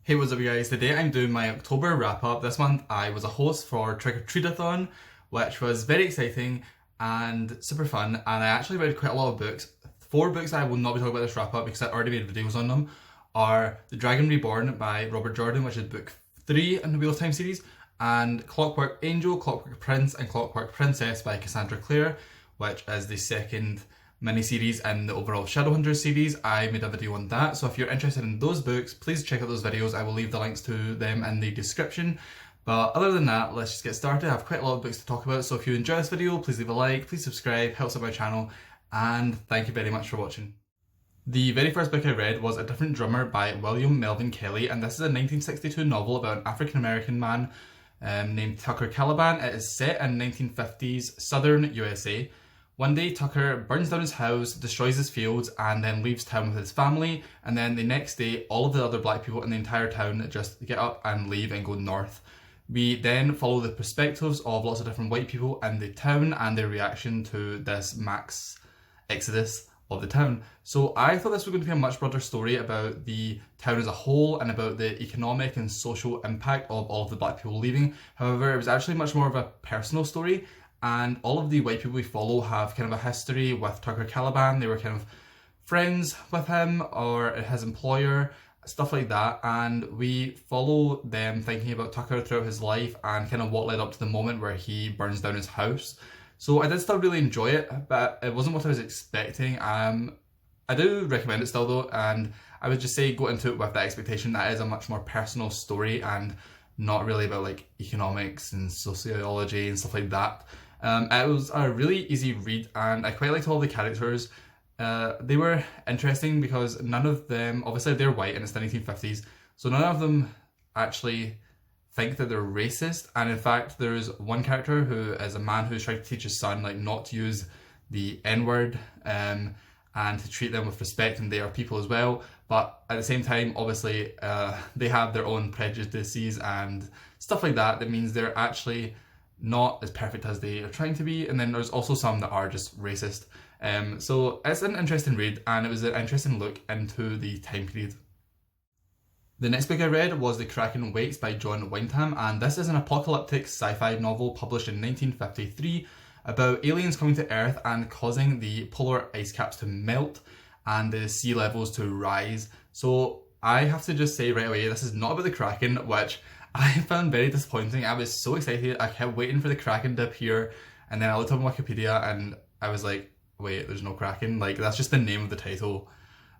Hey, what's up you guys? Today I'm doing my October wrap up. This month I was a host for Trick or Treat-a-thon, which was very exciting and super fun, and I actually read quite a lot of books. Four books I will not be talking about this wrap up because I already made videos on them are The Dragon Reborn by Robert Jordan, which is book 3 in the Wheel of Time series, and Clockwork Angel, Clockwork Prince, and Clockwork Princess by Cassandra Clare, which is the second mini-series in the overall Shadowhunters series. I made a video on that, so if you're interested in those books, please check out those videos. I will leave the links to them in the description. But other than that, let's just get started. I have quite a lot of books to talk about, so if you enjoy this video, please leave a like, please subscribe, helps out my channel, and thank you very much for watching. The very first book I read was A Different Drummer by William Melvin Kelly, and this is a 1962 novel about an African-American man named Tucker Caliban. It is set in 1950s southern USA. One day, Tucker burns down his house, destroys his fields, and then leaves town with his family. And then the next day, all of the other black people in the entire town just get up and leave and go north. We then follow the perspectives of lots of different white people in the town and their reaction to this max exodus of the town. So I thought this was going to be a much broader story about the town as a whole and about the economic and social impact of all of the black people leaving. However, it was actually much more of a personal story. And all of the white people we follow have kind of a history with Tucker Caliban. They were kind of friends with him or his employer, stuff like that. And we follow them thinking about Tucker throughout his life and kind of what led up to the moment where he burns down his house. So I did still really enjoy it, but it wasn't what I was expecting. I do recommend it still though, and I would just say go into it with that expectation that it is a much more personal story and not really about like economics and sociology and stuff like that. It was a really easy read, and I quite liked all the characters. They were interesting because none of them, obviously they're white and it's the 1950s, so none of them actually think that they're racist. And in fact, there's one character who is a man who's trying to teach his son like not to use the N-word and to treat them with respect, and they are people as well. But at the same time, obviously, they have their own prejudices and stuff like that. That means they're actually not as perfect as they are trying to be. And then there's also some that are just racist. So it's an interesting read, and it was an interesting look into the time period. The next book I read was The Kraken Wakes by John Wyndham, and this is an apocalyptic sci-fi novel published in 1953 about aliens coming to Earth and causing the polar ice caps to melt and the sea levels to rise. So I have to just say right away, this is not about the Kraken, which I found very disappointing. I was so excited, I kept waiting for the Kraken to appear, and then I looked up on Wikipedia and I was like, wait, there's no Kraken? Like, that's just the name of the title.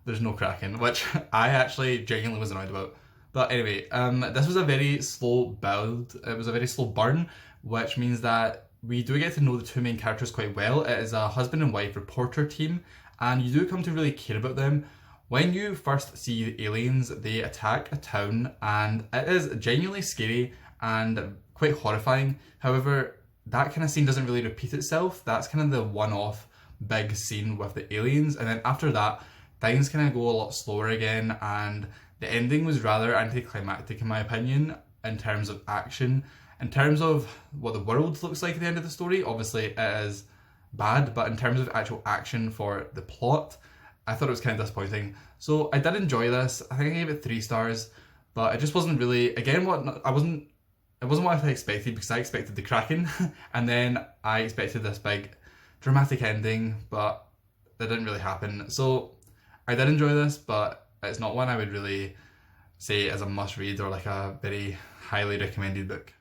There's no Kraken, which I actually genuinely was annoyed about. But anyway, this was a very slow build. It was a very slow burn, which means that we do get to know the two main characters quite well. It is a husband and wife reporter team, and you do come to really care about them. When you first see the aliens, they attack a town, and it is genuinely scary and quite horrifying. However, that kind of scene doesn't really repeat itself. That's kind of the one-off big scene with the aliens, and then after that, things kind of go a lot slower again, and the ending was rather anticlimactic in my opinion in terms of action. In terms of what the world looks like at the end of the story, obviously it is bad, but in terms of actual action for the plot, I thought it was kind of disappointing. So I did enjoy this. I think I gave it 3 stars, but it just wasn't really, again, it wasn't what I expected, because I expected the Kraken and then I expected this big dramatic ending, but that didn't really happen. So I did enjoy this, but it's not one I would really say as a must read or like a very highly recommended book.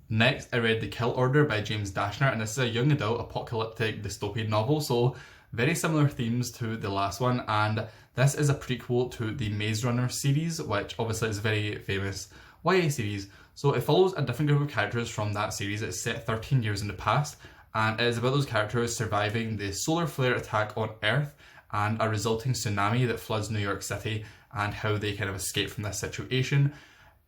Next, I read The Kill Order by James Dashner, and this is a young adult apocalyptic dystopian novel, so very similar themes to the last one, and this is a prequel to the Maze Runner series, which obviously is a very famous YA series. So it follows a different group of characters from that series. It's set 13 years in the past, and it is about those characters surviving the solar flare attack on Earth and a resulting tsunami that floods New York City, and how they kind of escape from this situation.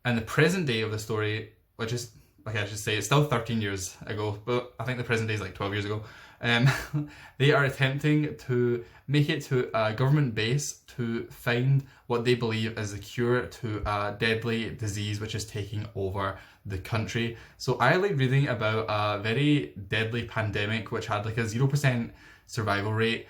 And the present day of the story, which is, like I should say, it's still 13 years ago, but I think the present day is like 12 years ago. They are attempting to make it to a government base to find what they believe is the cure to a deadly disease which is taking over the country. So I like reading about a very deadly pandemic which had like a 0% survival rate,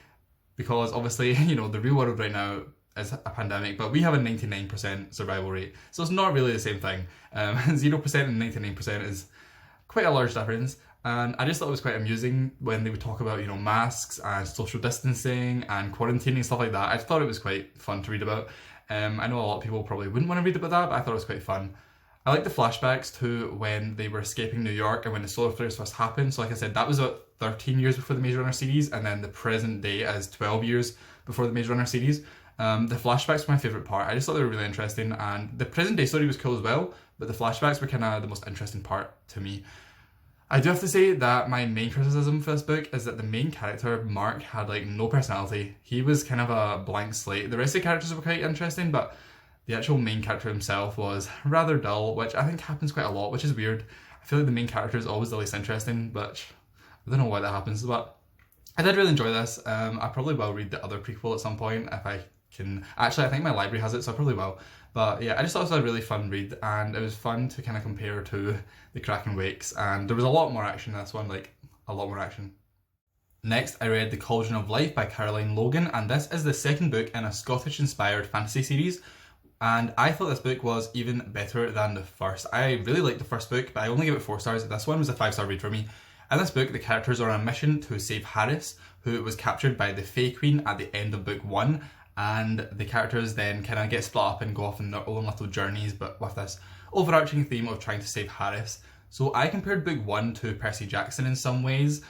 because obviously, you know, the real world right now it's a pandemic, but we have a 99% survival rate, so it's not really the same thing. 0% and 99% is quite a large difference. And I just thought it was quite amusing when they would talk about, you know, masks and social distancing and quarantining, stuff like that. I thought it was quite fun to read about. I know a lot of people probably wouldn't want to read about that, but I thought it was quite fun. I like the flashbacks to when they were escaping New York and when the solar flares first happened. So like I said, that was about 13 years before the Maze Runner series, and then the present day is 12 years before the Maze Runner series. The flashbacks were my favourite part. I just thought they were really interesting, and the present day story was cool as well, but the flashbacks were kind of the most interesting part to me. I do have to say that my main criticism for this book is that the main character, Mark, had like no personality. He was kind of a blank slate. The rest of the characters were quite interesting, but the actual main character himself was rather dull, which I think happens quite a lot, which is weird. I feel like the main character is always the least interesting, but I don't know why that happens, but I did really enjoy this. I probably will read the other prequel at some point if I can. Actually, I think my library has it, so I probably will. But yeah, I just thought it was a really fun read, and it was fun to kind of compare to the Kraken Wakes, and there was a lot more action in this one, like a lot more action. Next, I read The Cauldron of Life by Caroline Logan, and this is the second book in a Scottish-inspired fantasy series, and I thought this book was even better than the first. I really liked the first book, but I only gave it 4 stars. This one was a 5-star read for me. In this book, the characters are on a mission to save Harris, who was captured by the Fae Queen at the end of book 1, and the characters then kind of get split up and go off on their own little journeys, but with this overarching theme of trying to save Harris. So I compared book 1 to Percy Jackson in some ways,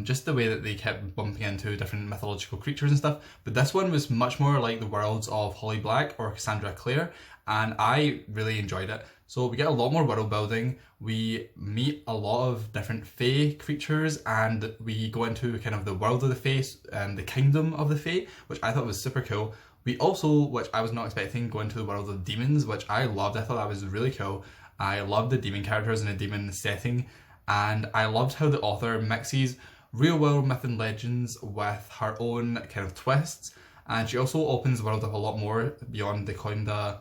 just the way that they kept bumping into different mythological creatures and stuff, but this one was much more like the worlds of Holly Black or Cassandra Clare, and I really enjoyed it. So we get a lot more world building, we meet a lot of different Fae creatures, and we go into kind of the world of the Fae and the kingdom of the Fae, which I thought was super cool. We also, which I was not expecting, go into the world of demons, which I loved. I thought that was really cool. I loved the demon characters in a demon setting, and I loved how the author mixes real world myth and legends with her own kind of twists, and she also opens the world up a lot more beyond the kind of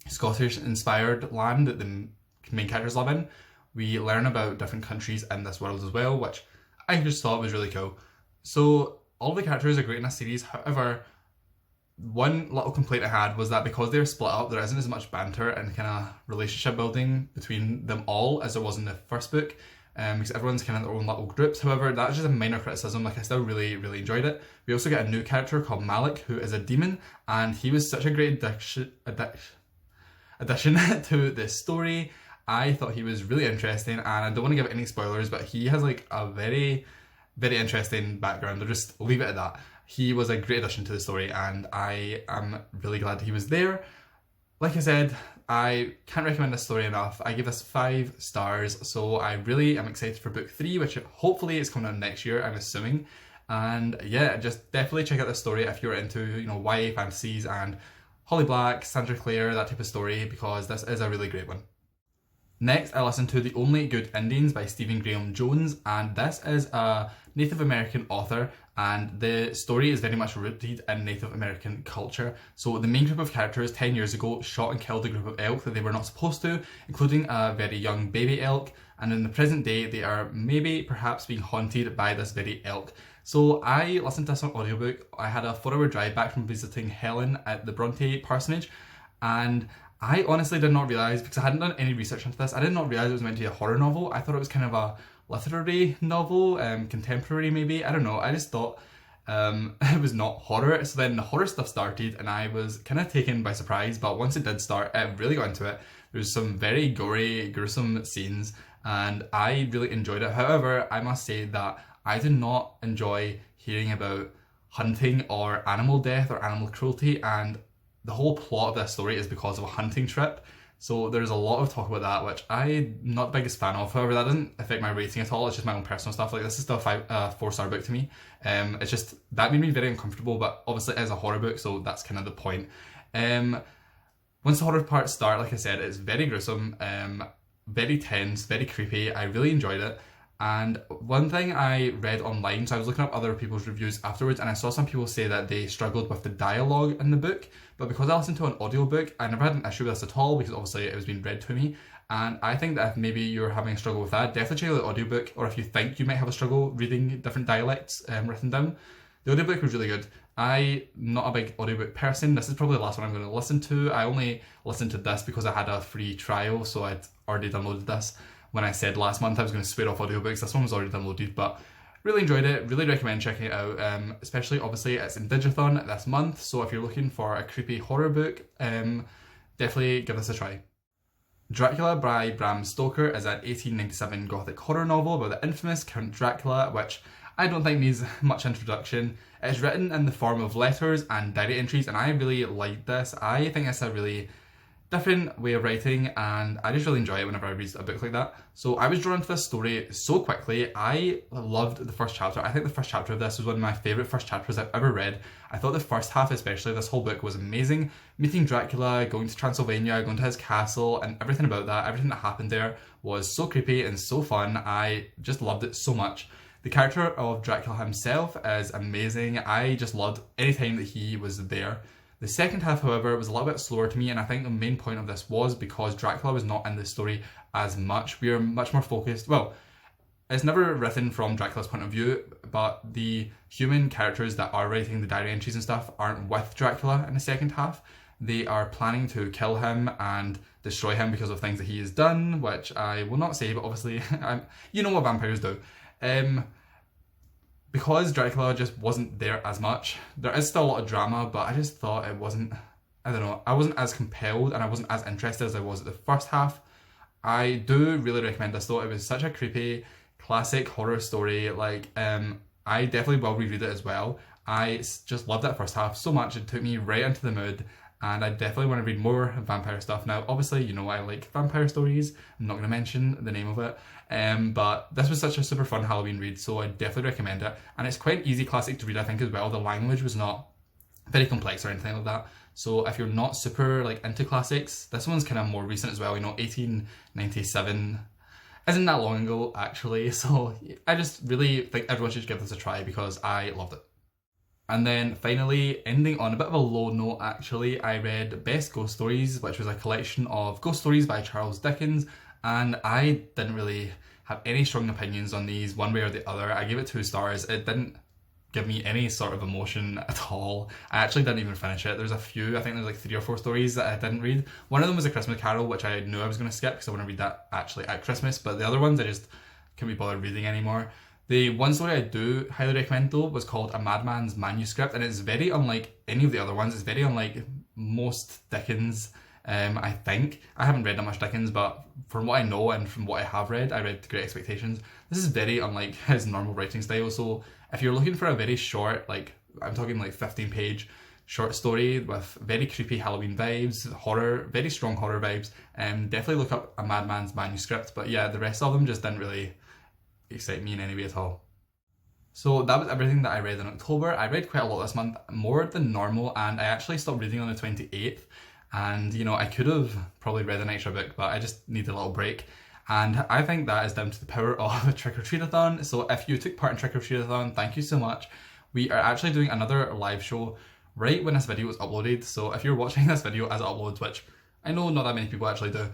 Scottish-inspired land that the main characters live in. We learn about different countries in this world as well, which I just thought was really cool. So all the characters are great in this series. However, one little complaint I had was that because they're split up, there isn't as much banter and kind of relationship building between them all as there was in the first book, because everyone's kind of in their own little groups. However, that's just a minor criticism. Like, I still really enjoyed it. We also get a new character called Malik, who is a demon, and he was such a great addition to this story. I thought he was really interesting, and I don't want to give any spoilers, but he has like a very interesting background. I'll just leave it at that. He was a great addition to the story, and I am really glad he was there. Like I said, I can't recommend this story enough. I give this 5 stars, so I really am excited for book 3, which hopefully is coming out next year, I'm assuming. And yeah, just definitely check out this story if you're into, you know, YA fantasies and Holly Black, Sandra Clare, that type of story, because this is a really great one. Next, I listened to The Only Good Indians by Stephen Graham Jones, and this is a Native American author, and the story is very much rooted in Native American culture. So the main group of characters 10 years ago shot and killed a group of elk that they were not supposed to, including a very young baby elk, and in the present day they are perhaps being haunted by this very elk. So I listened to this on audiobook. I had a 4-hour drive back from visiting Helen at the Bronte parsonage, and I honestly did not realise, because I hadn't done any research into this, I did not realise it was meant to be a horror novel. I thought it was kind of a literary novel, contemporary maybe, I don't know. I just thought it was not horror. So then the horror stuff started and I was kind of taken by surprise, but once it did start, I really got into it. There was some very gory, gruesome scenes, and I really enjoyed it. However, I must say that I did not enjoy hearing about hunting or animal death or animal cruelty, and the whole plot of this story is because of a hunting trip. So there's a lot of talk about that, which I'm not the biggest fan of. However, that doesn't affect my rating at all. It's just my own personal stuff. Like, this is still a 4-star book to me. It's just, that made me very uncomfortable, but obviously it is a horror book, so that's kind of the point. Once the horror parts start, like I said, it's very gruesome, very tense, very creepy. I really enjoyed it. And one thing I read online, so I was looking up other people's reviews afterwards, and I saw some people say that they struggled with the dialogue in the book, but because I listened to an audiobook, I never had an issue with this at all, because obviously it was being read to me. And I think that if maybe you're having a struggle with that, definitely check out the audiobook, or if you think you might have a struggle reading different dialects written down. The audiobook was really good, I'm not a big audiobook person. This is probably the last one I'm going to listen to. I only listened to this because I had a free trial, so I'd already downloaded this. When I said last month I was going to swear off audiobooks, this one was already downloaded, but really enjoyed it. Really recommend checking it out, especially obviously it's in Digithon this month, so if you're looking for a creepy horror book, definitely give this a try. Dracula by Bram Stoker is an 1897 gothic horror novel about the infamous Count Dracula, which I don't think needs much introduction. It's written in the form of letters and diary entries, and I really like this. I think it's a really different way of writing, and I just really enjoy it whenever I read a book like that. So I was drawn into this story so quickly. I loved the first chapter. I think the first chapter of this was one of my favourite first chapters I've ever read. I thought the first half especially, this whole book was amazing. Meeting Dracula, going to Transylvania, going to his castle, and everything about that, everything that happened there was so creepy and so fun. I just loved it so much. The character of Dracula himself is amazing. I just loved any time that he was there. The second half, however, was a little bit slower to me, and I think the main point of this was because Dracula was not in the story as much. We are much more focused. Well, it's never written from Dracula's point of view, but the human characters that are writing the diary entries and stuff aren't with Dracula in the second half. They are planning to kill him and destroy him because of things that he has done, which I will not say, but obviously, you know what vampires do. Because Dracula just wasn't there as much, there is still a lot of drama, but I just thought it wasn't, I don't know, I wasn't as compelled and I wasn't as interested as I was at the first half. I do really recommend this though. It was such a creepy, classic horror story. Like, I definitely will reread it as well. I just loved that first half so much. It took me right into the mood, and I definitely want to read more vampire stuff. Now, obviously, you know I like vampire stories. I'm not going to mention the name of it. But this was such a super fun Halloween read, so I definitely recommend it. And it's quite an easy classic to read, I think, as well. The language was not very complex or anything like that. So if you're not super like into classics, this one's kind of more recent as well. You know, 1897 isn't that long ago, actually. So I just really think everyone should give this a try because I loved it. And then finally, ending on a bit of a low note actually, I read Best Ghost Stories, which was a collection of ghost stories by Charles Dickens, and I didn't really have any strong opinions on these one way or the other. I gave it 2 stars. It didn't give me any sort of emotion at all. I actually didn't even finish it. There's a few, I think there's like 3 or 4 stories that I didn't read. One of them was A Christmas Carol, which I knew I was going to skip because I want to read that actually at Christmas, but the other ones I just couldn't be bothered reading anymore. The one story I do highly recommend though was called A Madman's Manuscript, and it's very unlike any of the other ones. It's very unlike most Dickens, I think. I haven't read that much Dickens, but from what I know and from what I have read, I read Great Expectations. This is very unlike his normal writing style, so if you're looking for a very short, like, I'm talking like 15-page short story with very creepy Halloween vibes, horror, very strong horror vibes, definitely look up A Madman's Manuscript. But yeah, the rest of them just didn't really excite me in any way at all. So that was everything that I read in October. I read quite a lot this month, more than normal, and I actually stopped reading on the 28th. And you know, I could have probably read an extra book, but I just needed a little break. And I think that is down to the power of a Trick or Treat-a-thon. So if you took part in Trick or Treat-a-thon, thank you so much. We are actually doing another live show right when this video is uploaded. So if you're watching this video as it uploads, which I know not that many people actually do,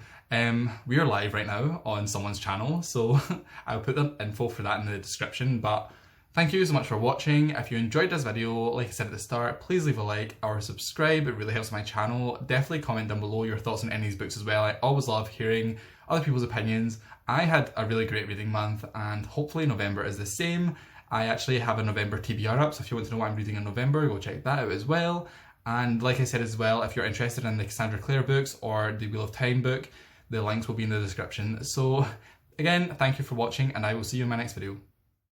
we are live right now on someone's channel, so I'll put the info for that in the description. But thank you so much for watching. If you enjoyed this video, like I said at the start, please leave a like or subscribe. It really helps my channel. Definitely comment down below your thoughts on any of these books as well. I always love hearing other people's opinions. I had a really great reading month, and hopefully November is the same. I actually have a November TBR up, so if you want to know what I'm reading in November, go check that out as well. And like I said as well, if you're interested in the Cassandra Clare books or the Wheel of Time book, the links will be in the description. So again, thank you for watching, and I will see you in my next video.